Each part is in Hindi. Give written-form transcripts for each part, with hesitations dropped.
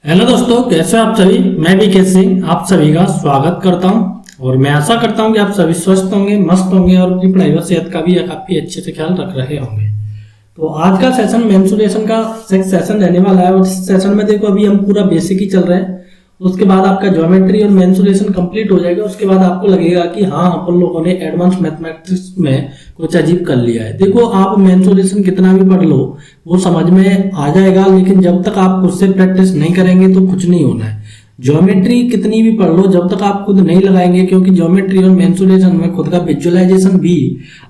हेलो दोस्तों, कैसे हो आप सभी। मैं भी के सिंह आप सभी का स्वागत करता हूं और मैं आशा करता हूं कि आप सभी स्वस्थ होंगे, मस्त होंगे और अपनी पढ़ाई व सेहत का भी काफी अच्छे से ख्याल रख रहे होंगे। तो आज का सेशन मेंसुरेशन का सेशन रहने वाला है और इस सेशन में देखो अभी हम पूरा बेसिक ही चल रहे हैं। उसके बाद आपका ज्योमेट्री और मेंसुरेशन कंप्लीट हो जाएगा। उसके बाद आपको लगेगा कि हाँ, अपन लोगों ने एडवांस मैथमेटिक्स में कुछ अजीब कर लिया है। देखो, आप मेंसुरेशन कितना भी पढ़ लो वो समझ में आ जाएगा, लेकिन जब तक आप खुद से प्रैक्टिस नहीं करेंगे तो कुछ नहीं होना है। ज्योमेट्री कितनी भी पढ़ लो, जब तक आप खुद नहीं लगाएंगे, क्योंकि ज्योमेट्री और मेंसुरेशन में खुद का विजुअलाइजेशन भी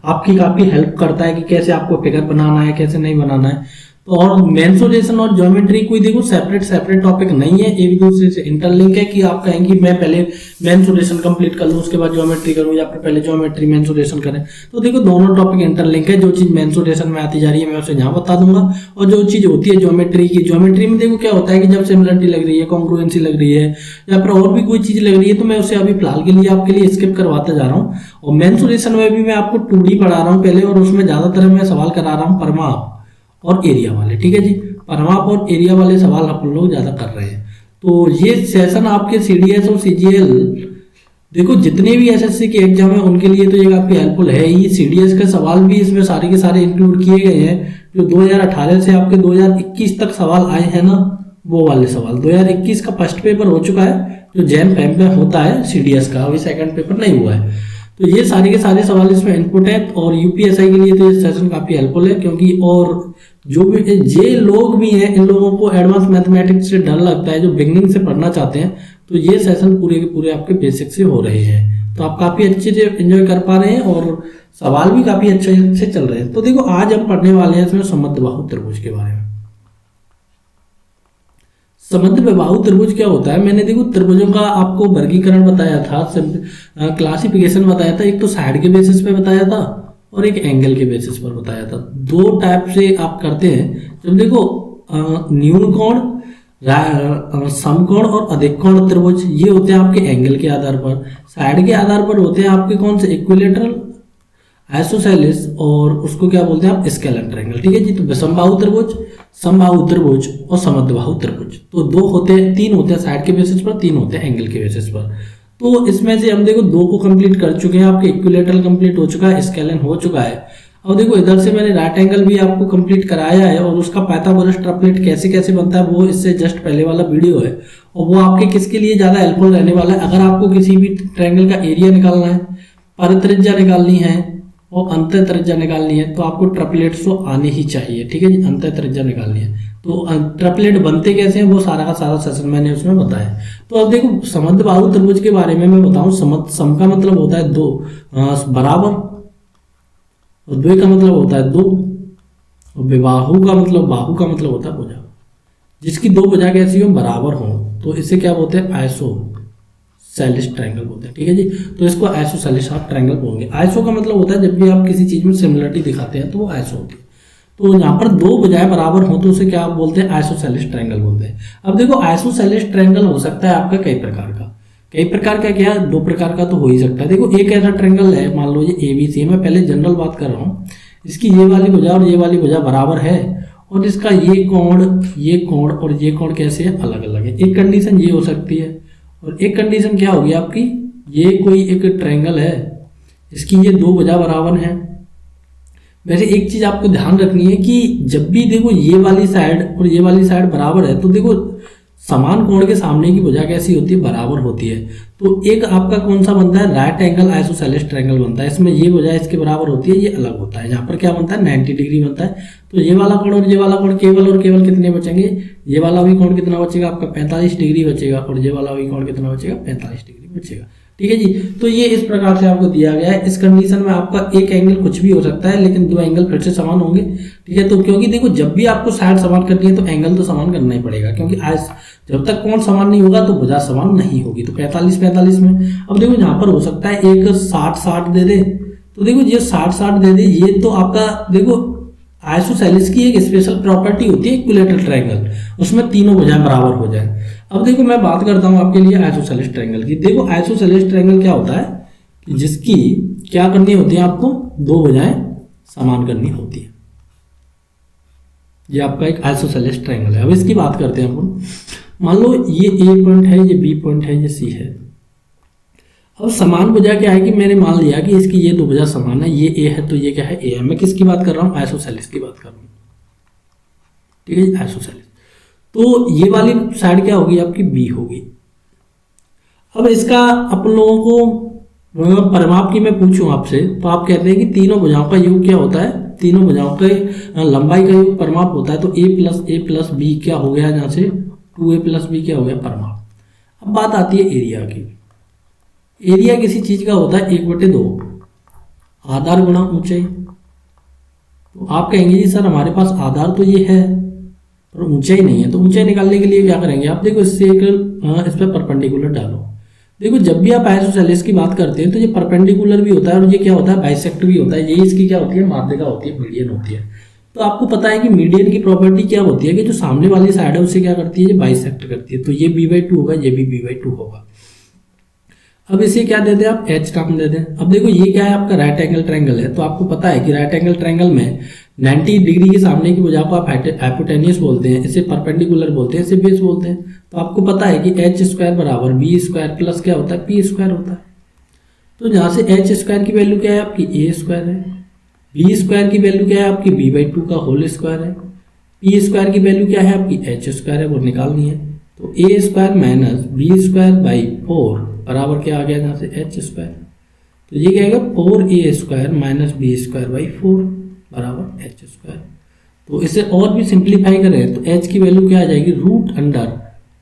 आपकी काफी हेल्प करता है कि कैसे आपको फिगर बनाना है, कैसे नहीं बनाना है। तो और मेंसुरेशन और ज्योमेट्री कोई देखो सेपरेट टॉपिक नहीं है, एक दूसरे से इंटरलिंक है। कि आप कहें कि मैं पहले मेंसुरेशन कंप्लीट कर लूं उसके बाद ज्योमेट्री करूं, या फिर पहले ज्योमेट्री मेंसुरेशन करें। तो देखो, दोनों टॉपिक इंटरलिंक है। जो चीज मेंसुरेशन में आती जा रही है मैं उसे यहाँ बता दूंगा, और जो चीज होती है ज्योमेट्री की, ज्योमेट्री में देखो क्या होता है कि जब सिमिलरिटी लग रही है, कॉन्ग्रुएंसी लग रही है, या फिर और भी कोई चीज लग रही है, तो मैं उसे अभी फिलहाल के लिए आपके लिए स्किप करवाते जा रहा हूँ। और मेंसुरेशन में भी मैं आपको 2D पढ़ा रहा हूँ पहले, और उसमें ज्यादातर मैं सवाल करा रहा हूँ परमाप और एरिया वाले। ठीक है जी, परमाप और एरिया वाले सवाल अपन लोग ज्यादा कर रहे हैं। तो ये सेशन आपके सीडीएस और सीजीएल, देखो जितने भी एसएससी के एग्जाम है उनके लिए तो ये काफी हेल्पफुल है। ये सीडीएस के सवाल भी इसमें सारे के सारे इंक्लूड किए गए हैं। जो 2018 से आपके 2021 तक सवाल आए हैं ना, वो वाले सवाल 2021 का फर्स्ट पेपर हो चुका है, जो जैन फैम में होता है सीडीएस का, अभी सेकंड पेपर नहीं हुआ है। तो ये सारे के सारे सवाल इसमें इनपुट है। और यूपीएसआई के लिए तो ये सेशन काफी हेल्पफुल है, क्योंकि और जो भी जे लोग भी हैं, इन लोगों को एडवांस मैथमेटिक्स से डर लगता है, जो बिगनिंग से पढ़ना चाहते हैं, तो ये सेशन पूरे के पूरे आपके बेसिक से हो रहे हैं। तो आप काफी अच्छे से एंजॉय कर पा रहे हैं और सवाल भी काफी अच्छे से चल रहे हैं। तो देखो, आज हम पढ़ने वाले हैं इसमें समद्विबाहु त्रिभुज के बारे में। समद्विबाहु त्रिभुज क्या होता है, मैंने देखो त्रिभुजों का आपको वर्गीकरण बताया था, क्लासिफिकेशन बताया था। एक तो साइड के बेसिस पे बताया था और एक एंगल के बेसिस पर बताया था। दो टाइप से आप करते हैं। जब देखो न्यून कोण, समकोण और अधिक कोण त्रिभुज, ये होते हैं आपके एंगल के आधार पर। साइड के आधार पर होते हैं आपके कौन से, इक्विलेटरल, आइसोसेलेस, और उसको क्या बोलते हैं आप, स्केलर ट्रायंगल। ठीक है जी। तो विषमबाहु त्रिभुज, समबाहु त्रिभुज और समद्विबाहु त्रिभुज, तो दो होते हैं, तीन होते हैं साइड के बेसिस पर, तीन होते हैं एंगल के बेसिस पर। तो इसमें से हम देखो दो को कंप्लीट कर चुके हैं। आपके इक्विलेटरल कंप्लीट हो चुका है, स्केलन हो चुका है। अब देखो इधर से मैंने राइट एंगल भी आपको कंप्लीट कराया है, और उसका पाइथागोरस ट्रिपलेट कैसे कैसे बनता है वो इससे जस्ट पहले वाला वीडियो है, और वो आपके किसके लिए ज्यादा हेल्पफुल रहने वाला है। अगर आपको किसी भी ट्रायंगल का एरिया निकालना है, परित्रिज्या निकालनी है और अंतर त्रिज्या निकालनी है, तो आपको ट्रिपलेट्स तो आने ही चाहिए। ठीक है जी। अंतर त्रिज्या निकालनी है तो ट्रिपलेट बनते कैसे हैं वो सारा का सारा सेशन मैंने उसमें बताया। तो अब देखो, समद्विबाहु त्रिभुज के बारे में मैं बताऊं। सम का मतलब होता है दो, बराबर, और द्वि का मतलब होता है दो, और विबाहु का मतलब, बाहु का मतलब होता है भुजा। जिसकी दो भुजा कैसी हो, बराबर हो, तो इसे क्या बोलते हैं, आइसोसेलेस ट्रायंगल बोलते हैं। ठीक है जी। तो इसको आइसोसेलेस आप ट्रायंगल बोलेंगे। आइसो का मतलब होता है जब भी आप किसी चीज में सिमिलरिटी दिखाते हैं तो वो आइसो होती है। तो यहाँ पर दो भुजाएं बराबर हो तो उसे क्या बोलते हैं, आइसोसेलेस ट्रायंगल बोलते हैं। अब देखो, आइसोसेलेस ट्रायंगल हो सकता है आपका कई प्रकार का। कई प्रकार का क्या, दो प्रकार का तो हो ही सकता है। देखो, एक ऐसा ट्रायंगल है, मान लो ये ABC, मैं पहले जनरल बात कर रहा हूँ। इसकी ये वाली भुजा और ये वाली भुजा बराबर है, और इसका ये कोण और ये कोण कैसे है, अलग अलग है। एक कंडीशन ये हो सकती है, और एक कंडीशन क्या होगी आपकी, ये कोई एक ट्रायंगल है, इसकी ये दो भुजा बराबर है। वैसे एक चीज आपको ध्यान रखनी है कि जब भी देखो ये वाली साइड और ये वाली साइड बराबर है, तो देखो समान कोण के सामने की भुजा कैसी होती है, बराबर होती है। तो एक आपका कौन सा बनता है, राइट एंगल आइसोसेलेस ट्रायंगल बनता है। इसमें ये भुजा इसके बराबर होती है, ये अलग होता है। यहाँ पर क्या बनता है, 90 डिग्री बनता है। तो ये वाला कोण और ये वाला कोण केवल और केवल कितने बचेंगे, ये वाला भी कोण कितना बचेगा आपका, 45 डिग्री बचेगा, और ये वाला भी कोण कितना बचेगा, 45 डिग्री बचेगा। ठीक है जी। तो ये इस प्रकार से आपको दिया गया है। इस कंडीशन में आपका एक एंगल कुछ भी हो सकता है, लेकिन दो एंगल फिर से समान होंगे। ठीक है। तो क्योंकि देखो, जब भी आपको साइड समान करनी है तो एंगल तो समान करना ही पड़ेगा, क्योंकि आज जब तक कोण समान नहीं होगा तो भुजा समान नहीं होगी। तो 45 में अब देखो यहाँ पर हो सकता है एक 60 दे दे, तो देखो ये 60 दे दे, ये तो आपका देखो आइसोसेलेस की एक स्पेशल प्रॉपर्टी होती है इक्विलेटरल ट्रायंगल, उसमें तीनों भुजाएं बराबर हो जाए। अब देखो मैं बात करता हूं आपके लिए आइसोसेलेस ट्रायंगल की। देखो आइसोसेलेस ट्रायंगल क्या होता है कि जिसकी क्या करनी होती है, आपको दो भुजाएं समान करनी होती है। ये आपका एक आइसोसेलेस ट्रायंगल है। अब इसकी बात करते हैं अपन। मान लो ये ए पॉइंट है, ये बी पॉइंट है, ये सी है। अब समान भुजा क्या है कि मैंने मान लिया कि इसकी ये दो भुजा समान है, ये ए है तो ये क्या है ए है। मैं किसकी बात कर रहा हूँ, आइसोसेलेस की बात कर रहा हूँ, ठीक है जी, आइसोसेलेस। तो ये वाली साइड क्या होगी आपकी, बी होगी। अब इसका अपन लोगों को परिमाप की मैं पूछूं आपसे तो आप कहते हैं कि तीनों भुजाओं का योग क्या होता है, तीनों भुजाओं के लंबाई का योग परिमाप होता है। तो ए प्लस बी क्या हो गया, यहाँ से 2a प्लस बी क्या हो गया, परिमाप। अब बात आती है एरिया की। एरिया किसी चीज का होता है 1/2 आधार गुणा ऊंचाई। तो आप कहेंगे जी सर हमारे पास आधार तो ये है पर ऊंचाई नहीं है, तो ऊंचाई निकालने के लिए क्या करेंगे आप, देखो इससे एक इस पर परपेंडिकुलर डालो। देखो जब भी आप आइसोसेलेस की बात करते हैं तो ये परपेंडिकुलर भी होता है और ये क्या होता है, बाइसेक्ट भी होता है। यही इसकी क्या होती है, माध्यिका होती है, मीडियन होती है। तो आपको पता है कि मीडियन की प्रॉपर्टी क्या होती है कि जो सामने वाली साइड है उससे क्या करती है, ये बाइसेक्ट करती है। तो ये b/2 होगा, ये भी b/2 होगा। अब इसे क्या दे दें आप, h टर्म दे दें। अब देखो ये क्या है आपका राइट एंगल ट्रायंगल है, तो आपको पता है कि राइट एंगल ट्रायंगल में 90 डिग्री के सामने की भुजा को आप हाइपोटेन्यूस बोलते हैं, इसे परपेंडिकुलर बोलते हैं, इसे बेस बोलते हैं। तो आपको पता है कि h² बराबर b² प्लस क्या होता है, p² होता है। तो जहाँ से h² की वैल्यू क्या है आपकी a² है, b² की वैल्यू क्या है आपकी b/2 का होल स्क्वायर है, p² की वैल्यू क्या है आपकी h² है, वो निकालनी है। तो a² माइनस b²/4 बराबर क्या आ गया यहाँ से h²। तो ये क्या आएगा 4a² माइनस b²/4 बराबर h²। तो इसे और भी सिंप्लीफाई करें तो h की वैल्यू क्या आ जाएगी,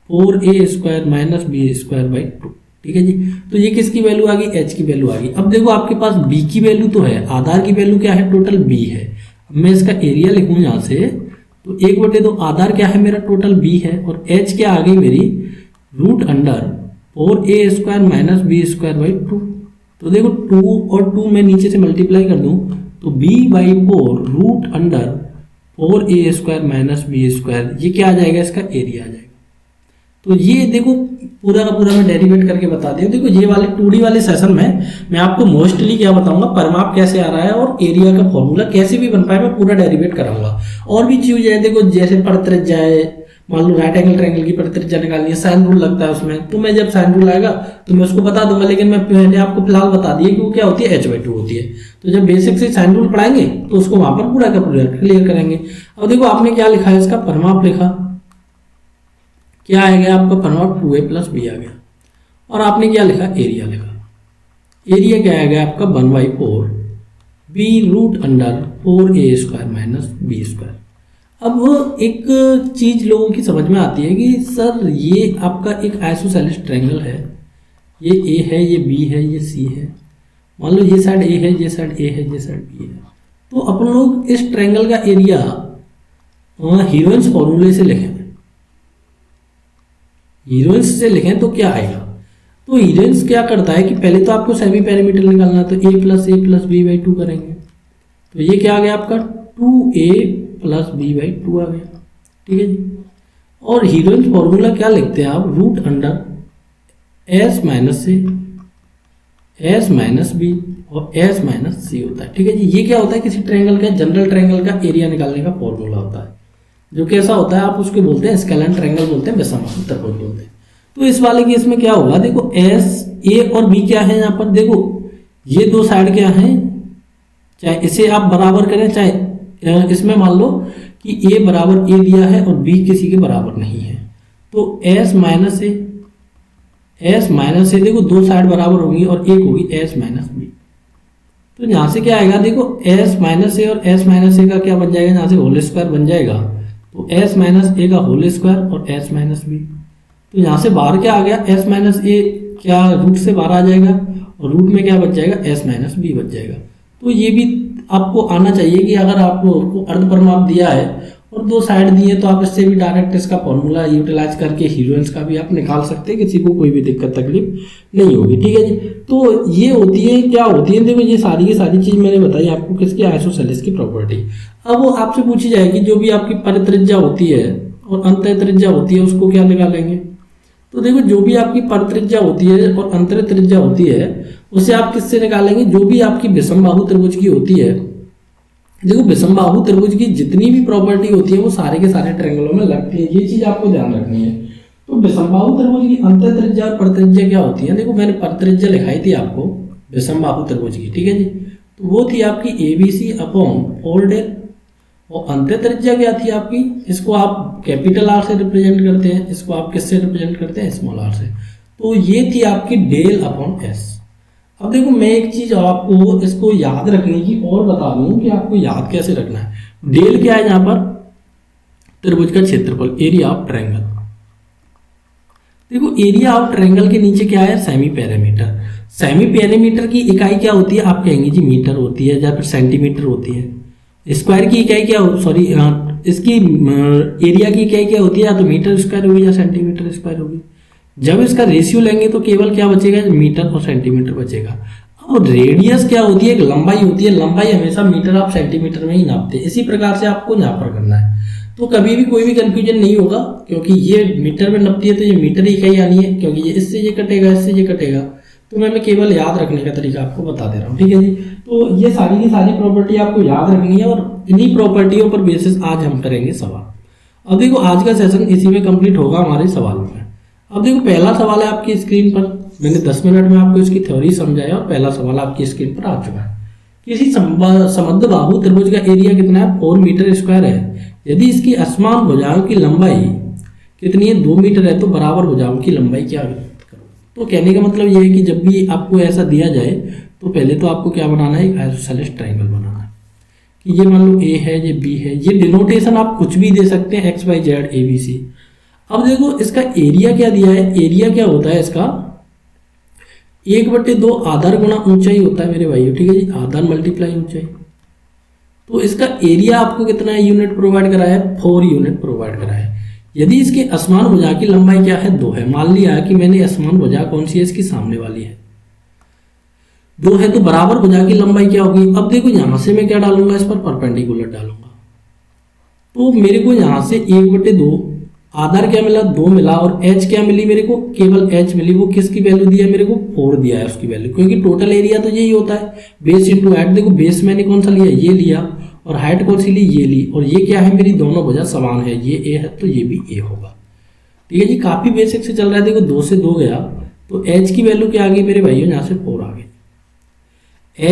√4a² माइनस b²/2। ठीक है जी। तो ये किसकी वैल्यू आ गई, h की वैल्यू आ गई। अब देखो आपके पास b की वैल्यू तो है, आधार की वैल्यू क्या है, टोटल b है। अब मैं इसका एरिया लिखूं यहाँ से, तो 1/2 आधार क्या है मेरा, टोटल b है, और h क्या आ गई मेरी, √4a² माइनस b²/2। तो देखो 2 और 2 मैं नीचे से मल्टीप्लाई कर दूं तो b/4 √4a² माइनस b², ये क्या आ जाएगा, इसका एरिया आ जाएगा। तो ये देखो पूरा का पूरा मैं डेरिवेट करके बता दिया। देखो ये वाले 2D वाले सेशन में मैं आपको मोस्टली क्या बताऊंगा, परिमाप कैसे आ रहा है और एरिया का फॉर्मूला कैसे भी बन पाए मैं पूरा डेरिवेट कराऊंगा। और भी चीज है, देखो जैसे परित्रिज्या है, मान लो राइट एंगल ट्रायंगल की परित्रिज्या निकालनी है, साइन रूल लगता है उसमें, तो मैं जब साइन रूल आएगा तो मैं उसको बता दूंगा, लेकिन मैं पहले आपको फिलहाल बता दिए कि वो क्या होती है, h/2 होती है। तो जब बेसिक से साइन रूल पढ़ाएंगे तो उसको वहां पर पूरा का पूरा क्लियर करेंगे। अब देखो आपने क्या लिखा है, इसका परिमाप लिखा, क्या आ गया आपका परिमाप 2a प्लस b आ गया। और आपने क्या लिखा, एरिया लिखा। एरिया क्या आ गया आपका 1/4 b√4a² माइनस b²। अब एक चीज लोगों की समझ में आती है कि सर ये आपका एक आइसोसेलेस ट्रायंगल है, ये ए है, ये बी है, ये सी है। मान लो ये साइड ए है, ये साइड ए है, ये साइड बी है। तो अपन लोग इस ट्रायंगल का एरिया हीरोइंस फॉर्मूले से लिखें, हीरोइंस से लिखें तो क्या आएगा। तो हीरोइंस क्या करता है कि पहले तो आपको सेमी पैरामीटर निकालना है, तो a प्लस b/2 करेंगे। तो ये क्या आ गया आपका 2a प्लस b/2 आ गया। ठीक है जी। और हीरोइंस फॉर्मूला क्या लिखते हैं आप, √s माइनस से s माइनस b और s माइनस c होता है। ठीक है जी। ये क्या होता है, किसी ट्रायंगल का, जनरल ट्रायंगल का एरिया निकालने का फॉर्मूला होता है, जो कैसा होता है, आप उसको बोलते हैं स्केलेन ट्रायंगल बोलते हैं, विषमबाहु त्रिभुज बोलते हैं। तो इस वाले केस में क्या होगा, देखो s a और b क्या है यहाँ पर, देखो ये दो साइड क्या है, चाहे इसे आप बराबर करें, चाहे इसमें मान लो कि a बराबर a दिया है और b किसी के बराबर नहीं है, तो s माइनस ए देखो दो साइड बराबर होगी और एक होगी s माइनस b। तो यहाँ से क्या आएगा, देखो s माइनस ए और s माइनस ए का क्या बन जाएगा, यहाँ से होल स्क्वायर बन जाएगा, तो s माइनस ए का होल स्क्वायर और s माइनस बी। तो यहाँ से बाहर क्या आ गया, s माइनस ए क्या रूट से बाहर आ जाएगा और रूट में क्या बच जाएगा, s माइनस बी बच जाएगा। तो ये भी आपको आना चाहिए कि अगर आपको अर्ध परिमाप दिया है और दो साइड दी है तो आप इससे भी डायरेक्ट इसका फॉर्मूला यूटिलाइज करके हीरोइंस का भी आप निकाल सकते हैं, किसी को कोई भी दिक्कत तकलीफ नहीं होगी। ठीक है जी। तो ये होती है, क्या होती है, देखो ये सारी की सारी चीज मैंने बताई आपको किसकी, आइसोसेलेस की प्रॉपर्टी। अब वो आपसे पूछी जाएगी जो भी आपकी परित्रिज्या होती है और अंतःत्रिज्या होती है उसको क्या निकालेंगे। तो देखो जो भी आपकी परित्रिज्या होती है और अंतःत्रिज्या होती है उसे आप किससे निकालेंगे, जो भी आपकी विषमबाहु त्रिभुज की होती है। देखो विषमबाहु त्रिभुज की जितनी भी प्रॉपर्टी होती है वो सारे के सारे ट्रायंगलों में लगती है, ये चीज आपको ध्यान रखनी है। तो तो विषमबाहु त्रिभुज की अंतः त्रिज्या और परित्रिज्या क्या होती है? देखो मैंने परित्रिज्या लिखाई थी आपको विषमबाहु त्रिभुज की, ठीक है जी। तो वो थी आपकी ABC अपॉन 4del, और अंत्य त्रिज्या क्या थी आपकी? इसको आप कैपिटल आर से रिप्रेजेंट करते हैं, इसको आप किससे रिप्रेजेंट करते हैं? स्मॉल आर से। तो ये थी आपकी डेल अपॉन एस। अब देखो मैं एक चीज आपको इसको याद रखने की और बता दूं कि आपको याद कैसे रखना है। डेल क्या है? यहाँ पर त्रिभुज का क्षेत्रफल, एरिया ऑफ ट्रायंगल। देखो एरिया ऑफ ट्रायंगल के नीचे क्या है? Semi perimeter. सेमी पेरीमीटर की इकाई क्या होती है? आप कहेंगे जी मीटर होती है या फिर सेंटीमीटर होती है। स्क्वायर की इकाई क्या हो, सॉरी इसकी एरिया की इकाई क्या होती है? या तो मीटर स्क्वायर होगी या सेंटीमीटर स्क्वायर होगी। जब इसका रेशियो लेंगे तो केवल क्या बचेगा? मीटर और सेंटीमीटर बचेगा। अब रेडियस क्या होती है? एक लंबाई होती है। लंबाई हमेशा मीटर आप सेंटीमीटर में ही नापते हैं। इसी प्रकार से आपको यहाँ पर करना है, तो कभी भी कोई भी कंफ्यूजन नहीं होगा, क्योंकि ये मीटर में नपती है तो ये मीटर ही इकाई आनी है, क्योंकि ये इससे ये कटेगा, इससे ये कटेगा। तो मैं केवल याद रखने का तरीका आपको बता दे रहा हूँ, ठीक है जी। तो ये सारी की सारी प्रॉपर्टी आपको याद रखनी है, और इन्हीं प्रॉपर्टियों पर बेसिस आज हम करेंगे सवाल। अब देखो आज का सेशन इसी में कंप्लीट होगा हमारे सवालों में। अब देखो पहला सवाल है आपकी स्क्रीन पर। मैंने 10 मिनट में आपको इसकी थ्योरी समझाया और पहला सवाल आपकी स्क्रीन पर आ चुका है। किसी समद्विबाहु त्रिभुज का एरिया कितना है? 4 मीटर स्क्वायर है। यदि इसकी असमान भुजाओं की लंबाई कितनी है? 2 मीटर है, तो बराबर भुजाओं की लंबाई क्या है? तो कहने का मतलब ये है कि जब भी आपको ऐसा दिया जाए तो पहले तो आपको क्या बनाना है? एक आइसोसेलेस ट्रायंगल बनाना है कि ये मान लो ए है, ये बी है। ये डिनोटेशन आप कुछ भी दे सकते हैं, X Y Z A B C. अब देखो इसका एरिया क्या दिया है? एरिया क्या होता है इसका? 1/2 आधार गुणा ऊंचाई होता है मेरे भाइयों, ठीक है जी। आधार मल्टीप्लाई ऊंचाई। तो इसका एरिया आपको कितना है यूनिट प्रोवाइड करा है? 4 यूनिट प्रोवाइड करा है। यदि इसके असमान भुजा की लंबाई क्या है? 2 है। मान लिया कि मैंने असमान भुजा कौन सी है? इसकी सामने वाली है, 2 है, तो बराबर भुजा की लंबाई क्या होगी? अब देखो यहां से मैं क्या डालूंगा? इस पर परपेंडिकुलर डालूंगा। तो मेरे को यहां से 1/2 आधार क्या मिला? 2 मिला, और h क्या मिली मेरे को? केवल h मिली। वो किसकी वैल्यू दिया मेरे को? 4 दिया है उसकी वैल्यू, क्योंकि टोटल एरिया तो यही होता है, बेस इंटू हाइट। देखो बेस मैंने कौन सा लिया? ये लिया, और हाइट कौन सी ली? ये ली। और ये क्या है? मेरी दोनों भुजा समान है, ये a है तो ये भी a होगा, ठीक है जी। काफी बेसिक से चल रहा है। देखो 2 से 2 गया, तो h की वैल्यू क्या आ गई मेरे भाइयों? यहाँ से 4 आ गई।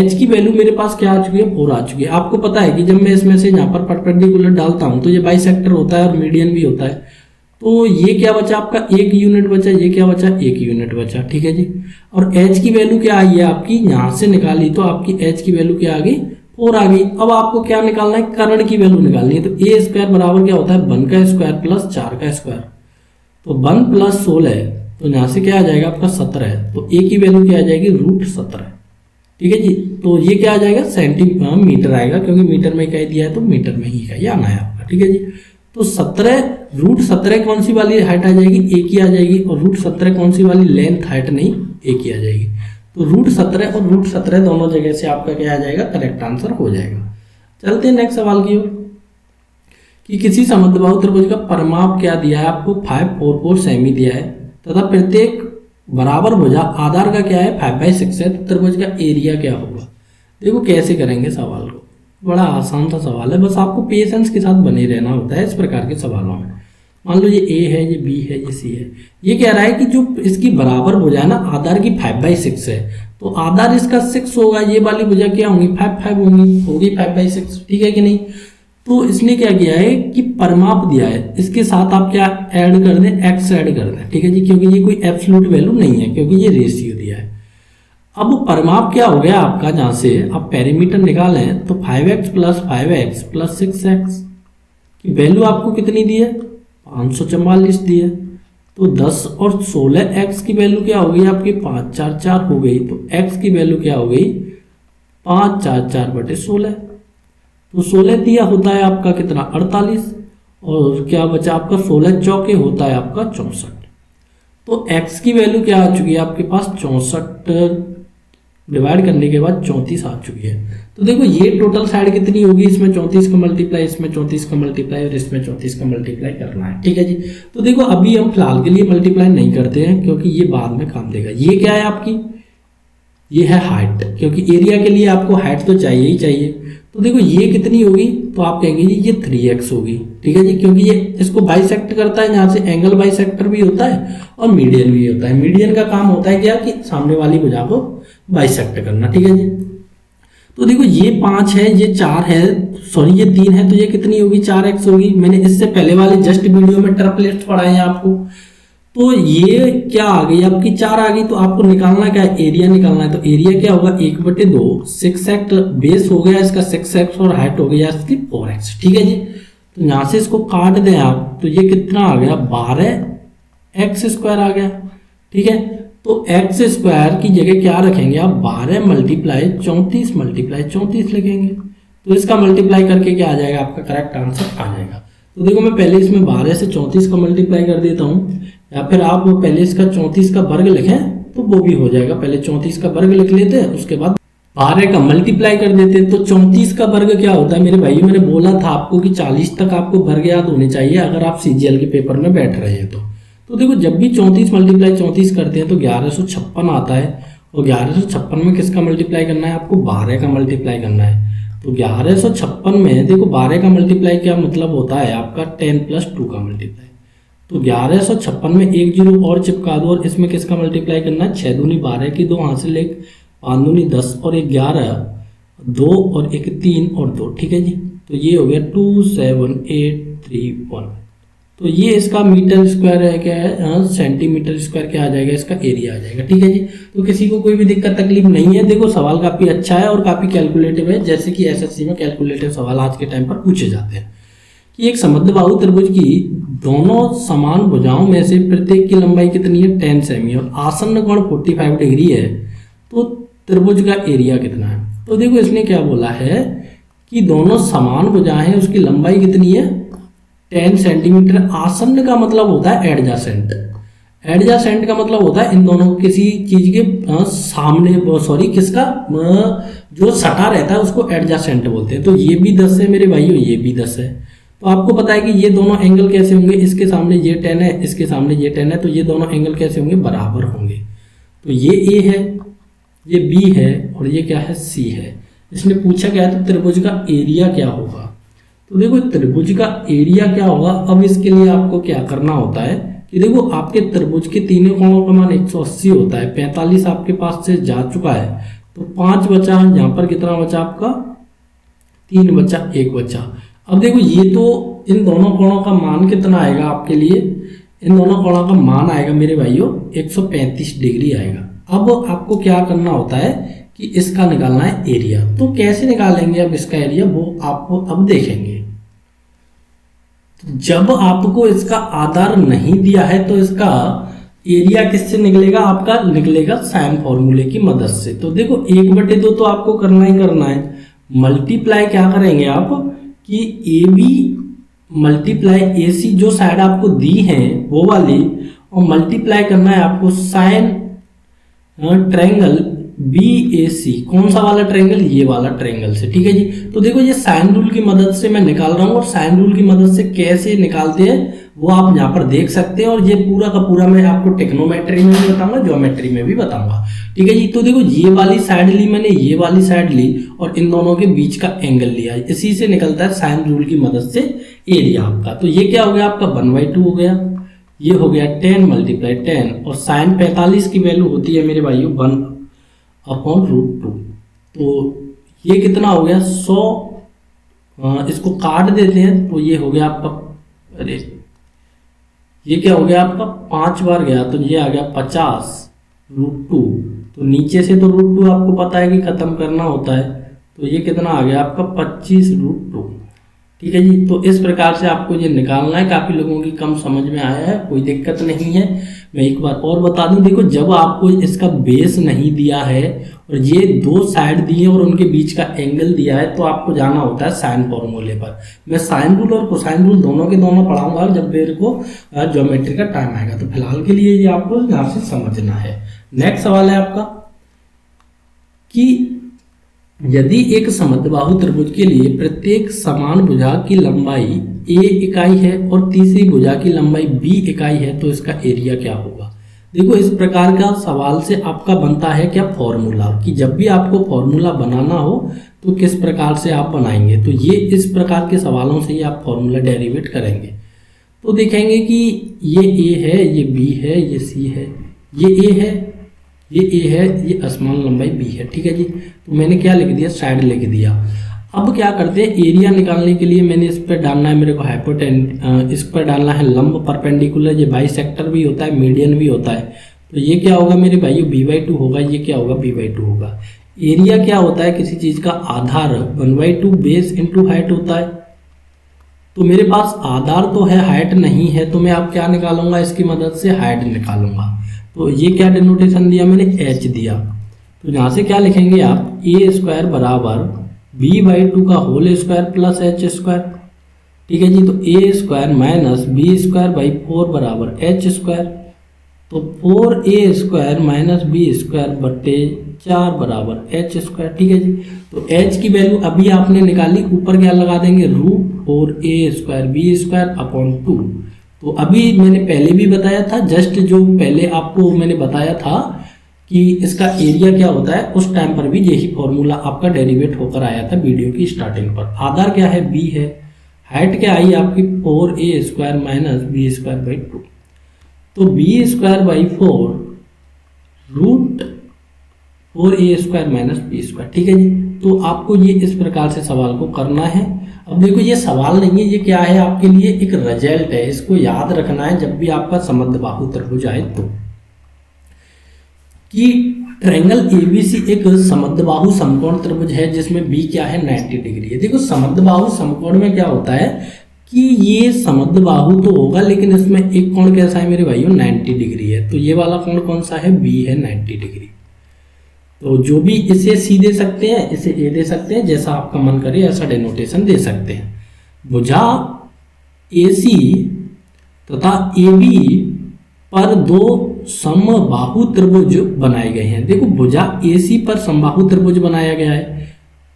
h की वैल्यू मेरे पास क्या आ चुकी है? 4 आ चुकी है। आपको पता है कि जब मैं इसमें से यहाँ पर परपेंडिकुलर डालता हूँ तो ये बाइसेक्टर होता है और मीडियन भी होता है। तो ये क्या बचा आपका? 1 यूनिट बचा। ये क्या बचा? 1 यूनिट बचा, ठीक है जी। और h की वैल्यू क्या आई है आपकी? यहाँ से निकाली तो आपकी h की वैल्यू क्या आ गई? 4 आ गई। अब आपको क्या निकालना है? कर्ण की वैल्यू निकालनी है। तो a स्क्वायर बराबर क्या होता है? 1 का स्क्वायर प्लस 4 का स्क्वायर। तो 1 प्लस 16, तो यहाँ से क्या आ जाएगा आपका? 17। तो a की वैल्यू क्या आ जाएगी? √17, ठीक है जी। तो ये क्या आ जाएगा? सेंटीमीटर आएगा, क्योंकि मीटर में इकाई दिया है तो मीटर में ही इकाई आना है आपका, ठीक है जी। तो 17 कौन सी वाली हाइट आ जाएगी? एक ही आ जाएगी। और √17 कौन सी वाली लेंथ हाइट नहीं? एक ही आ जाएगी। तो √17 और √17 दोनों जगह से आपका क्या आ जाएगा? करेक्ट आंसर हो जाएगा। चलते हैं नेक्स्ट सवाल की ओर, कि किसी समद्विबाहु त्रिभुज का परिमाप क्या दिया है आपको? 544 सेमी दिया है, तथा प्रत्येक बराबर भुजा आधार का क्या है? 5/6 है। तो त्रिभुज का एरिया क्या होगा? देखो कैसे करेंगे सवाल को, बड़ा आसान सा सवाल है, बस आपको पेशेंस के साथ बने रहना होता है इस प्रकार के सवालों में। मान लो ये ए है, ये बी है, ये सी है। ये कह रहा है कि जो इसकी बराबर भुजा है ना, आधार की 5/6 है, तो आधार इसका 6 होगा। ये वाली भुजा क्या होंगी? 5 होगी 5/6, ठीक है कि नहीं। तो इसने क्या किया है कि परिमाप दिया है, इसके साथ आप क्या ऐड कर दें? x ऐड कर दें, ठीक है जी, क्योंकि ये कोई एब्सोल्यूट वैल्यू नहीं है, क्योंकि ये रेशियो दिया है। अब परिमाप क्या हो गया आपका? जहां से आप पेरीमीटर निकालें तो 5x plus 5x plus 6x की वैल्यू आपको कितनी दी है? 544 दी है। तो 10 और 16x की वैल्यू क्या हो गई आपकी? 544 हो गई। तो x की वैल्यू क्या हो गई? 544/16। तो 16 दिया होता है आपका कितना? 48। और क्या बचा आपका? 16 चौके होता है आपका 64। तो x की वैल्यू क्या आ चुकी है आपके पास? 64 डिवाइड करने के बाद 34 आ चुकी है। तो देखो ये टोटल साइड कितनी होगी? इसमें 34 का मल्टीप्लाई, इसमें 34 का मल्टीप्लाई और इसमें 34 का मल्टीप्लाई करना है, ठीक है जी। तो देखो अभी हम फिलहाल के लिए मल्टीप्लाई नहीं करते हैं, क्योंकि ये बाद में काम देगा। ये क्या है आपकी? ये है हाइट, क्योंकि एरिया के लिए आपको हाइट तो चाहिए ही चाहिए। तो देखो ये कितनी होगी, तो आप कहेंगे जी ये 3x होगी, ठीक है जी, क्योंकि ये इसको बाइसेक्ट करता है, यहाँ से एंगल बाइसेक्टर भी होता है और मीडियन भी होता है। मीडियन का काम होता है क्या, कि सामने वाली भुजा को बाइसेक्ट करना, ठीक है जी। तो देखो ये 5 है, ये 4 है, सॉरी ये 3 है, तो ये कितनी होगी, 4x होगी। मैंने इससे पहले वाले जस्ट वीडियो में ट्रिपलेट्स पढ़ाए हैं आपको। तो ये क्या आ गई आपकी, 4 आ गई। तो आपको निकालना क्या है, एरिया निकालना है। तो एरिया क्या होगा, 1/2, 6x बेस हो गया इसका 6x और हाइट हो गया इसकी 4x, ठीक है जी। तो यहाँ से इसको काट दें आप, तो ये कितना आ गया, 12x² आ गया, ठीक है। तो x स्क्वायर की जगह क्या रखेंगे आप, 12 मल्टीप्लाई 34 लिखेंगे। तो इसका मल्टीप्लाई करके क्या आ जाएगा, आपका करेक्ट आंसर आ जाएगा। तो देखो मैं पहले इसमें 12 से 34 का मल्टीप्लाई कर देता हूँ, या फिर आप पहले इसका 34 का वर्ग लिखें तो वो भी हो जाएगा। पहले 34 का वर्ग लिख लेते हैं, उसके बाद 12 का मल्टीप्लाई कर देते हैं। तो 34 का वर्ग क्या होता है मेरे भाई, मैंने बोला था आपको कि 40 तक आपको वर्ग याद होने चाहिए अगर आप CGL के पेपर में बैठ रहे हैं। तो देखो जब भी 34 मल्टीप्लाई 34 करते हैं तो 1156 आता है, और 1156 में किसका मल्टीप्लाई करना है, आपको 12 का मल्टीप्लाई करना है। तो 1156 में देखो 12 का मल्टीप्लाई क्या मतलब होता है आपका 10 + 2 का मल्टीप्लाई। तो 1156 में 1 0 और चिपका दो, और इसमें किसका मल्टीप्लाई करना है, 6 दूनी 12 की 2 हासिल 1, 5 दूनी 10 और 1 11, 2 और 1 3 और 2, ठीक है जी। तो ये हो गया 27831। तो ये इसका मीटर स्क्वायर है, क्या है, सेंटीमीटर स्क्वायर क्या आ जाएगा, इसका एरिया आ जाएगा, ठीक है जी। तो किसी को कोई भी दिक्कत तकलीफ नहीं है। देखो सवाल काफ़ी अच्छा है और काफ़ी कैलकुलेटिव है, जैसे कि SSC में कैलकुलेटिव सवाल आज के टाइम पर पूछे जाते हैं। कि एक समद्विबाहु त्रिभुज की दोनों समान भुजाओं में से प्रत्येक की लंबाई कितनी है, 10 सेमी, और आसन्न कोण 45 डिग्री है, तो त्रिभुज का एरिया कितना है। तो देखो इसने क्या बोला है कि दोनों समान भुजाएं हैं, उसकी लंबाई कितनी है, 10 सेंटीमीटर। आसन्न का मतलब होता है एडजासेंट, एडजासेंट का मतलब होता है इन दोनों किसी चीज के सामने, सॉरी किसका, जो सटा रहता है उसको एडजासेंट बोलते हैं। तो ये भी 10 है मेरे भाइयों, ये भी 10 है। तो आपको पता है कि ये दोनों एंगल कैसे होंगे, इसके सामने ये 10 है, इसके सामने ये 10 है, तो ये दोनों एंगल कैसे होंगे, बराबर होंगे। तो ये A है, ये B है, और ये क्या है, C है। इसने पूछा क्या है, तो त्रिभुज का एरिया क्या होगा। तो देखो त्रिभुज का एरिया क्या होगा, अब इसके लिए आपको क्या करना होता है कि देखो आपके त्रिभुज के तीनों कोणों का मान 180 होता है, 45 आपके पास से जा चुका है, तो 5 बचा, यहाँ पर कितना बचा आपका, 3 बचा, 1 बचा। अब देखो ये तो इन दोनों कोणों का मान कितना आएगा आपके लिए, इन दोनों कोणों का मान आएगा मेरे भाइयों 135 डिग्री आएगा। अब आपको क्या करना होता है कि इसका निकालना है एरिया। तो कैसे निकालेंगे अब इसका एरिया, वो आपको अब देखेंगे। जब आपको इसका आधार नहीं दिया है तो इसका एरिया किससे निकलेगा, आपका निकलेगा साइन फॉर्मूले की मदद से। तो देखो 1/2 तो आपको करना ही करना है, मल्टीप्लाई क्या करेंगे आप कि AB मल्टीप्लाई AC जो साइड आपको दी है वो वाली, और मल्टीप्लाई करना है आपको साइन ट्रायंगल BAC। कौन सा वाला ट्रायंगल, ये वाला ट्रायंगल से, ठीक है जी। तो देखो ये साइन रूल की मदद से मैं निकाल रहा हूँ, और साइन रूल की मदद से कैसे निकालते हैं वो आप यहाँ पर देख सकते हैं। और ये पूरा का पूरा मैं आपको टेक्नोमेट्री में भी बताऊंगा, ज्योमेट्री में भी बताऊंगा, ठीक है जी। तो देखो ये वाली साइड ली मैंने, ये वाली साइड ली, और इन दोनों के बीच का एंगल लिया, इसी से निकलता है साइन रूल की मदद से एरिया आपका। तो ये क्या हो गया आपका 1/2 हो गया, ये हो गया 10 × 10, और साइन 45 की वैल्यू होती है मेरे भाइयों 1/√2। तो ये कितना हो गया 100, इसको काट देते हैं तो ये हो गया आपका, अरे ये क्या हो गया आपका 5 बार गया, तो ये आ गया 50√2। तो नीचे से तो √2 आपको पता है कि खत्म करना होता है, तो ये कितना आ गया आपका 25√2, ठीक है जी। तो इस प्रकार से आपको ये निकालना है। काफ़ी लोगों की कम समझ में आया है, कोई दिक्कत नहीं है। मैं एक बार और बता दूं, देखो जब आपको इसका बेस नहीं दिया है और ये 2 साइड दिए और उनके बीच का एंगल दिया है, तो आपको जाना होता है साइन फॉर्मूले पर। मैं साइन रूल और कोसाइन रूल दोनों के दोनों पढ़ाऊंगा जब मेरे को ज्योमेट्री का टाइम आएगा। तो फिलहाल के लिए ये आपको यहाँ से समझना है। नेक्स्ट सवाल है आपका कि यदि एक समद्विबाहु त्रिभुज के लिए प्रत्येक समान भुजा की लंबाई A इकाई है और तीसरी भुजा की लंबाई B इकाई है, तो इसका एरिया क्या होगा। देखो इस प्रकार का सवाल से आपका बनता है क्या फॉर्मूला, कि जब भी आपको फॉर्मूला बनाना हो तो किस प्रकार से आप बनाएंगे। तो ये इस प्रकार के सवालों से ही आप फॉर्मूला डेरिवेट करेंगे। तो देखेंगे कि ये ए है, ये बी है, ये सी है, ये ए है, ये है, ये असमान लंबाई बी है। ठीक है जी, तो मैंने क्या लिख दिया, साइड लिख दिया। अब क्या करते हैं, एरिया निकालने के लिए मैंने इस पर डालना है मेरे को इस पर डालना है लंब परपेंडिकुलर। ये बाइसेक्टर भी होता है, मीडियन भी होता है। तो ये क्या होगा मेरे भाई, b/2 होगा। ये क्या होगा, b/2 होगा। एरिया क्या होता है, किसी चीज का आधार 1/2 बेस इंटू हाइट होता है। तो मेरे पास आधार तो है, हाइट नहीं है, तो मैं अब क्या निकालूंगा, इसकी मदद से हाइट निकालूंगा। तो ये क्या डिनोटेशन दिया मैंने, h दिया। तो यहाँ से क्या लिखेंगे आप, a² बराबर b/2 का होल स्क्वायर प्लस h²। ठीक है जी, तो a² माइनस b² बराबर h²। तो 4a² माइनस b² बट्टे 4 बराबर h²। ठीक है जी, तो h की वैल्यू अभी आपने निकाली, ऊपर क्या लगा देंगे, √4a² b² अपॉन 2। तो अभी मैंने पहले भी बताया था, जस्ट जो पहले आपको मैंने बताया था कि इसका एरिया क्या होता है, उस टाइम पर भी यही फॉर्मूला आपका डेरिवेट होकर आया था वीडियो की स्टार्टिंग पर। आधार क्या है, b है। हाइट क्या आई आपकी, 4a² माइनस b²/2। तो b²/4 √4a² माइनस b²। ठीक है जी, तो आपको ये इस प्रकार से सवाल को करना है। अब देखो ये सवाल नहीं है, ये क्या है आपके लिए एक रिजल्ट है, इसको याद रखना है जब भी आपका समद्विबाहु त्रिभुज आए तो, कि ट्रायंगल एबीसी एक समद्विबाहु समकोण त्रिभुज है जिसमें बी क्या है, 90 डिग्री है। देखो समद्विबाहु समकोण में क्या होता है कि ये समद्विबाहु तो होगा, लेकिन इसमें एक कोण कैसा है मेरे भाइयों, 90 डिग्री है। तो ये वाला कोण कौन सा है, बी है, 90 डिग्री। तो जो भी इसे सी दे सकते हैं, इसे ए दे सकते हैं, जैसा आपका मन करे ऐसा डेनोटेशन दे सकते हैं। भुजा AC तथा AB पर दो समबाहु त्रिभुज बनाए गए हैं। देखो भुजा AC पर समबाहु त्रिभुज बनाया गया है।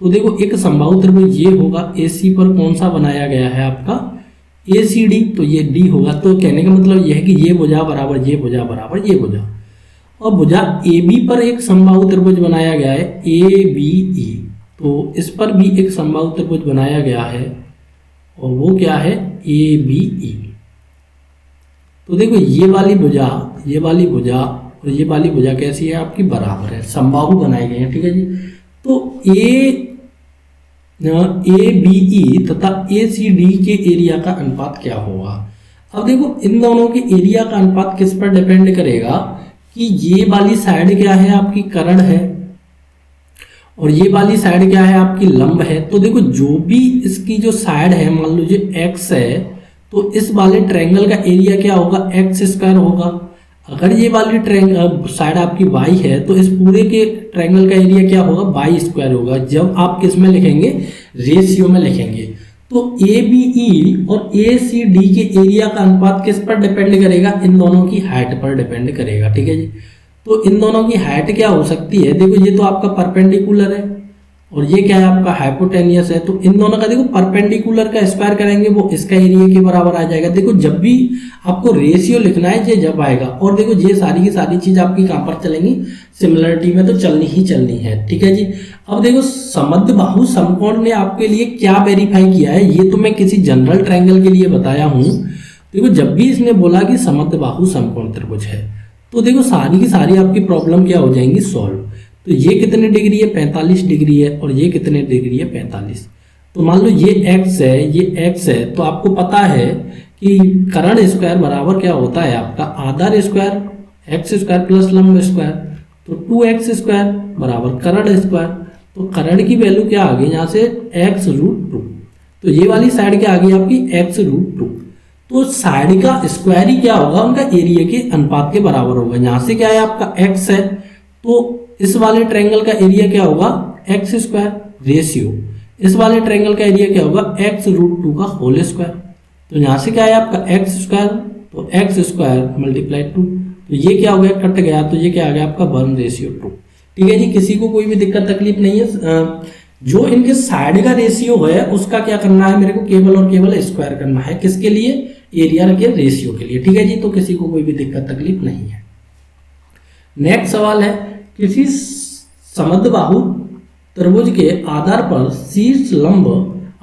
तो देखो एक समबाहु त्रिभुज ये होगा, AC पर कौन सा बनाया गया है आपका, ACD। तो ये D होगा। तो कहने का मतलब यह है कि ये भुजा बराबर ये भुजा बराबर ये भुजा। और भुजा AB पर एक समबाहु त्रिभुज बनाया गया है, ABE। तो इस पर भी एक समबाहु त्रिभुज बनाया गया है और वो क्या है, ABE। तो देखो ये वाली भुजा, ये वाली भुजा और ये वाली भुजा कैसी है आपकी, बराबर है, समबाहु बनाए गए हैं। ठीक है जी, तो ABE तथा ACD के एरिया का अनुपात क्या होगा। अब देखो इन दोनों के एरिया का अनुपात किस पर डिपेंड करेगा, कि ये वाली साइड क्या है आपकी, कर्ण है, और ये वाली साइड क्या है आपकी, लंब है। तो देखो जो भी इसकी जो साइड है, मान लीजिए x है, तो इस वाले ट्रायंगल का एरिया क्या होगा, x² होगा। अगर ये वाली साइड आपकी y है, तो इस पूरे के ट्रायंगल का एरिया क्या होगा, y² होगा। जब आप किस में लिखेंगे, रेशियो में लिखेंगे। तो ABE और ACD के एरिया का अनुपात किस पर डिपेंड करेगा, इन दोनों की हाइट पर डिपेंड करेगा। ठीक है जी, तो इन दोनों की हाइट क्या हो सकती है, देखो ये तो आपका परपेंडिकुलर है और ये क्या है आपका हाइपोटेनियस है। तो इन दोनों का देखो परपेंडिकुलर का स्क्वायर करेंगे, वो इसका एरिया के बराबर आ जाएगा। देखो जब भी आपको रेशियो लिखना है ये जब आएगा, और देखो ये सारी की सारी चीज आपकी कहाँ पर चलेंगी, सिमिलरिटी में तो चलनी ही चलनी है। ठीक है जी, अब देखो समद्विबाहु समकोण ने आपके लिए क्या वेरीफाई किया है, ये तो मैं किसी जनरल ट्रायंगल के लिए बताया हूँ। देखो जब भी इसने बोला कि समद्विबाहु समकोण त्रिभुज है, तो देखो सारी की सारी आपकी प्रॉब्लम क्या हो जाएंगी, सॉल्व। तो ये कितने डिग्री है, 45 डिग्री है, और ये कितने डिग्री है, 45। तो मान लो ये x है, ये x है, तो आपको पता है कि कर्ण स्क्वायर बराबर क्या होता है आपका, आधार स्क्वायर x² प्लस लंब स्क्वायर। तो 2x² बराबर कर्ण स्क्वायर। तो कर्ण की वैल्यू क्या आ गई यहाँ से, x√2। तो ये वाली साइड क्या आ गई आपकी, x√2। तो साइड का स्क्वायर ही क्या होगा, उनका एरिया के अनुपात के बराबर होगा। यहाँ से क्या है आपका x है, तो इस वाले ट्रायंगल का एरिया क्या होगा, x² रेशियो, इस वाले ट्रायंगल का एरिया क्या होगा, x√2 का होल स्क्वायर। तो यहाँ से क्या है आपका x², तो x² मल्टीप्लाई 2। तो ये क्या हो गया, कट गया, तो ये क्या आ गया आपका 1:2। ठीक है जी, किसी को कोई भी दिक्कत तकलीफ नहीं है। जो इनके साइड का रेशियो है उसका क्या करना है, मेरे को केवल और केवल स्क्वायर करना है, किसके लिए, एरिया के रेशियो के लिए। ठीक है जी, तो किसी को कोई भी दिक्कत तकलीफ नहीं है। नेक्स्ट सवाल है, किसी समद्विबाहु त्रिभुज के आधार पर शीर्ष लंब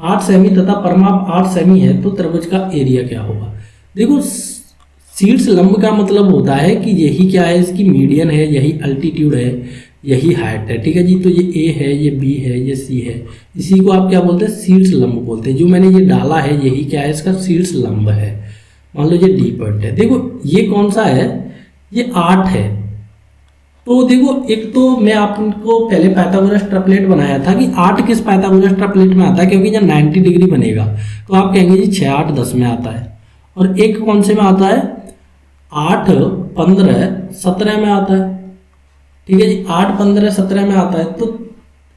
8 सेमी तथा परमाप 8 सेमी है तो त्रिभुज का एरिया क्या होगा। देखो शीर्ष लंब का मतलब होता है कि यही क्या है, इसकी मीडियन है, यही अल्टीट्यूड है, यही हाइट है, ठीक है जी। तो ये ए है, ये बी है, ये सी है, इसी को आप क्या बोलते हैं, शीर्ष लंब बोलते हैं। जो मैंने ये डाला है यही क्या है, इसका शीर्ष लंब है। मान लो ये डी पॉइंट है, देखो ये कौन सा है, ये 8 है। तो देखो एक तो मैं आपको पहले पाइथागोरस ट्रिपलेट बनाया था कि 8 किस पाइथागोरस ट्रिपलेट में आता है, क्योंकि जब 90 डिग्री बनेगा तो आप कहेंगे जी 6 8 10 में आता है। और एक कौन से में आता है, 8 15 17 में आता है, ठीक है जी। 8 15 17 में आता है। तो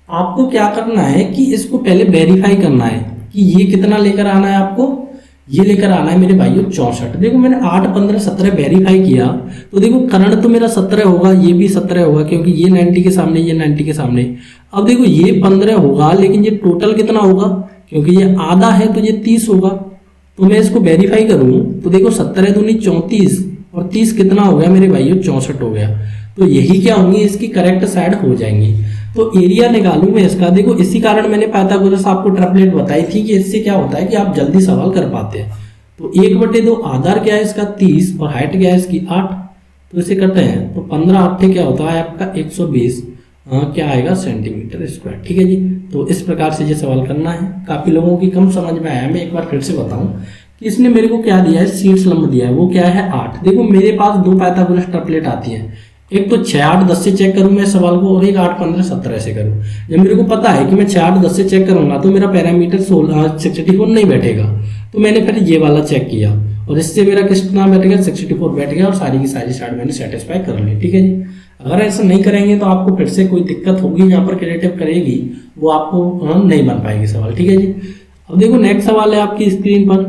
आपको क्या करना है कि इसको पहले वेरीफाई करना है कि ये कितना लेकर आना है, आपको ये लेकर आना है मेरे भाइयों 64। देखो मैंने 8 15 17 वेरीफाई किया तो देखो कर्ण तो मेरा 17 होगा, ये भी 17 होगा, क्योंकि ये 90 के सामने, ये 90 के सामने। अब देखो ये 15 होगा, लेकिन ये टोटल कितना होगा, क्योंकि ये आधा है तो ये 30 होगा। तो मैं इसको वेरीफाई करूँ तो देखो 17 दूनी 34 और 30 कितना हो गया मेरे भाइयों, 64 हो गया। तो यही क्या होंगी, इसकी करेक्ट साइड हो जाएंगी। तो एरिया निकालूं मैं इसका। देखो इसी कारण मैंने पाइथागोरस आपको ट्रिपलेट बताई थी कि इससे क्या होता है कि आप जल्दी सवाल कर पाते हैं। तो 1/2 आधार क्या है इसका 30 और हाइट क्या है इसकी 8। तो इसे करते हैं तो 15 8 क्या होता है आपका 120 क्या आएगा सेंटीमीटर स्क्वायर, ठीक है जी। तो इस प्रकार से ये सवाल करना है। काफी लोगों की कम समझ में आया। मैं एक बार फिर से बताऊं कि इसने मेरे को क्या दिया है, शीर्ष लंब दिया है, वो क्या है 8। देखो मेरे पास 2 पाइथागोरस ट्रिपलेट आती है, एक तो 6 8 10 से चेक करूं मैं सवाल को, और एक 8 15 17 से करूं। जब मेरे को पता है कि मैं 6 8 10 से चेक करूंगा तो मेरा पैरामीटर 64 नहीं बैठेगा, तो मैंने फिर ये वाला चेक किया और इससे मेरा कितना बैठेगा 64 बैठ गया और सारी की सारी साइड मैंने सेटिस्फाई कर ली, ठीक है जी। अगर ऐसा नहीं करेंगे तो आपको फिर से कोई दिक्कत होगी, यहाँ पर क्रिएटिव करेगी वो आपको नहीं बन पाएगी सवाल, ठीक है जी। अब देखो नेक्स्ट सवाल है आपकी स्क्रीन पर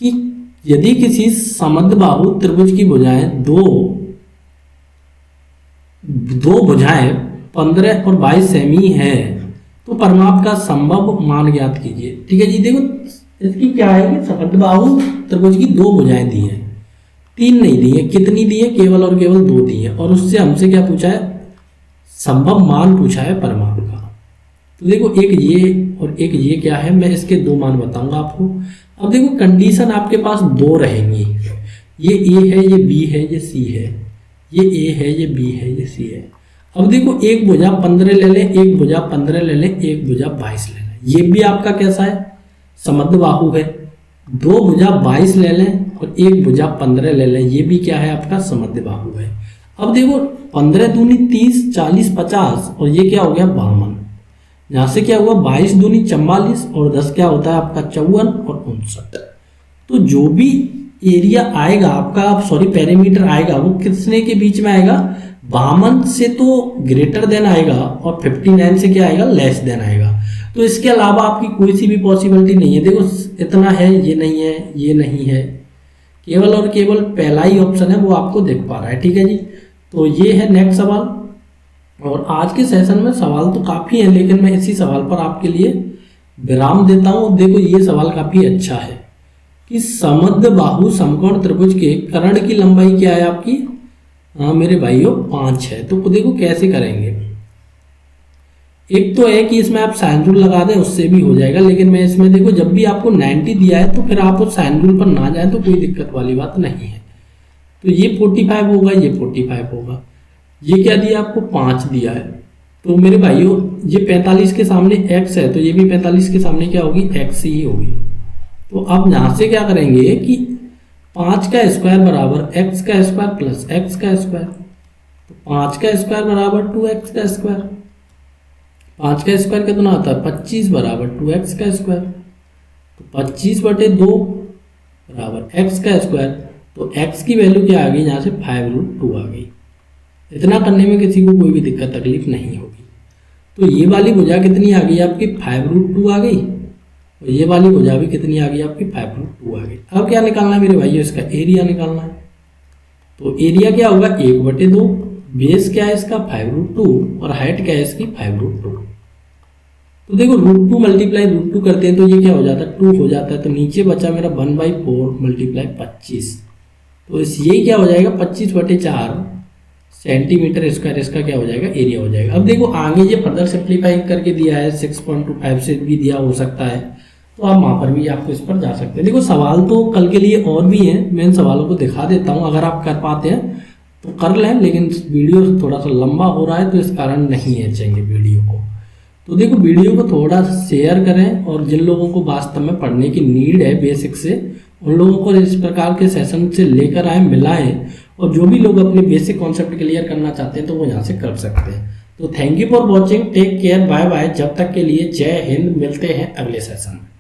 कि यदि किसी समद्विबाहु त्रिभुज की भुजाएं दो भुजाएं 15 और 22 सेमी है तो परमाप का संभव मान ज्ञात कीजिए, ठीक है जी। देखो इसकी क्या है कि समद्विबाहु त्रिभुज की 2 भुजाएं दी हैं, 3 नहीं दी है। कितनी दी है, केवल और केवल 2 दी है, और उससे हमसे क्या पूछा है, संभव मान पूछा है परमाप का। तो देखो एक ये और एक ये क्या है, मैं इसके 2 मान बताऊंगा आपको। अब देखो कंडीशन आपके पास 2 रहेंगी, ये ए है, ये बी है, ये सी है, ये ए है, ये बी है, ये सी है। अब देखो एक भुजा 15 ले लें, एक भुजा 15 ले लें, एक भुजा 22 ले लें, ये भी आपका कैसा है, समद्विबाहु है। 2 भुजा 22 ले लें और एक भुजा 15 ले लें, ये भी क्या है आपका समद्विबाहु है। अब देखो 15 दूनी 30 40 50 और ये क्या हो गया 52। यहाँ से क्या हुआ 22 दूनी 44 और 10 क्या होता है आपका 54 और 59। तो जो भी एरिया आएगा आपका, सॉरी पैरामीटर आएगा, वो कितने के बीच में आएगा, 52 से तो ग्रेटर देन आएगा और 59 से क्या आएगा, लेस देन आएगा। तो इसके अलावा आपकी कोई सी भी पॉसिबिलिटी नहीं है। देखो इतना है, ये नहीं है, ये नहीं है, केवल और केवल पहला ही ऑप्शन है वो आपको दिख पा रहा है, ठीक है जी। तो ये है नेक्स्ट सवाल। और आज के सेशन में सवाल तो काफ़ी है, लेकिन मैं इसी सवाल पर आपके लिए विराम देता हूँ। देखो ये सवाल काफ़ी अच्छा है कि समद्विबाहु समकोण त्रिभुज के कर्ण की लंबाई क्या है आपकी, मेरे भाइयों 5 है। तो देखो कैसे करेंगे। एक तो है कि इसमें आप साइन रूल लगा दें, उससे भी हो जाएगा, लेकिन मैं इसमें देखो जब भी आपको 90 दिया है तो फिर आप उस साइन रूल पर ना जाए तो कोई दिक्कत वाली बात नहीं है। तो ये 45 होगा, ये 45 होगा, ये क्या दिया आपको 5 दिया है। तो मेरे भाइयों ये 45 के सामने x है, तो ये भी 45 के सामने क्या होगी, x ही होगी। तो अब यहाँ से क्या करेंगे कि 5 का स्क्वायर बराबर x का स्क्वायर प्लस x का स्क्वायर। तो 5 का स्क्वायर बराबर 2x का स्क्वायर, 5 का स्क्वायर कितना आता है 25 बराबर 2x का स्क्वायर। तो 25/2 बराबर x का स्क्वायर। तो x की वैल्यू क्या आ गई, यहाँ से 5√2 आ गई। इतना करने में किसी को कोई भी दिक्कत तकलीफ नहीं होगी। तो ये वाली भुजा कितनी आ गई आपकी 5√2 आ गई, और ये वाली भुजा भी कितनी आ गई आपकी 5√2 आ गई। अब क्या निकालना है मेरे भाइयों, इसका एरिया निकालना है। तो एरिया क्या होगा 1/2, बेस क्या है इसका 5√2 और हाइट क्या है इसकी 5√2। तो देखो √2 मल्टीप्लाई √2 करते हैं तो ये क्या हो जाता है 2 हो जाता है। तो नीचे बचा मेरा 1/4 मल्टीप्लाई 25। तो ये क्या हो जाएगा 25/4 सेंटीमीटर स्क्वायर इसका क्या हो जाएगा एरिया हो जाएगा। अब देखो आगे ये फर्दर सिंप्लीफाई करके दिया है 6.25 से भी दिया हो सकता है, तो आप वहाँ पर भी आपको इस पर जा सकते हैं। देखो सवाल तो कल के लिए और भी हैं, मैं इन सवालों को दिखा देता हूँ, अगर आप कर पाते हैं तो कर लें, लेकिन वीडियो थोड़ा सा लंबा हो रहा है तो इस कारण नहीं है चाहिए वीडियो को। तो देखो वीडियो को थोड़ा शेयर करें, और जिन लोगों को वास्तव में पढ़ने की नीड है बेसिक से, उन लोगों को इस प्रकार के सेशन से लेकर आए, मिलाएं, और जो भी लोग अपने बेसिक कॉन्सेप्ट क्लियर करना चाहते हैं तो वो यहाँ से कर सकते हैं। तो thank you for watching, take care, bye bye. जब तक के लिए जय हिंद, मिलते हैं अगले सेशन में।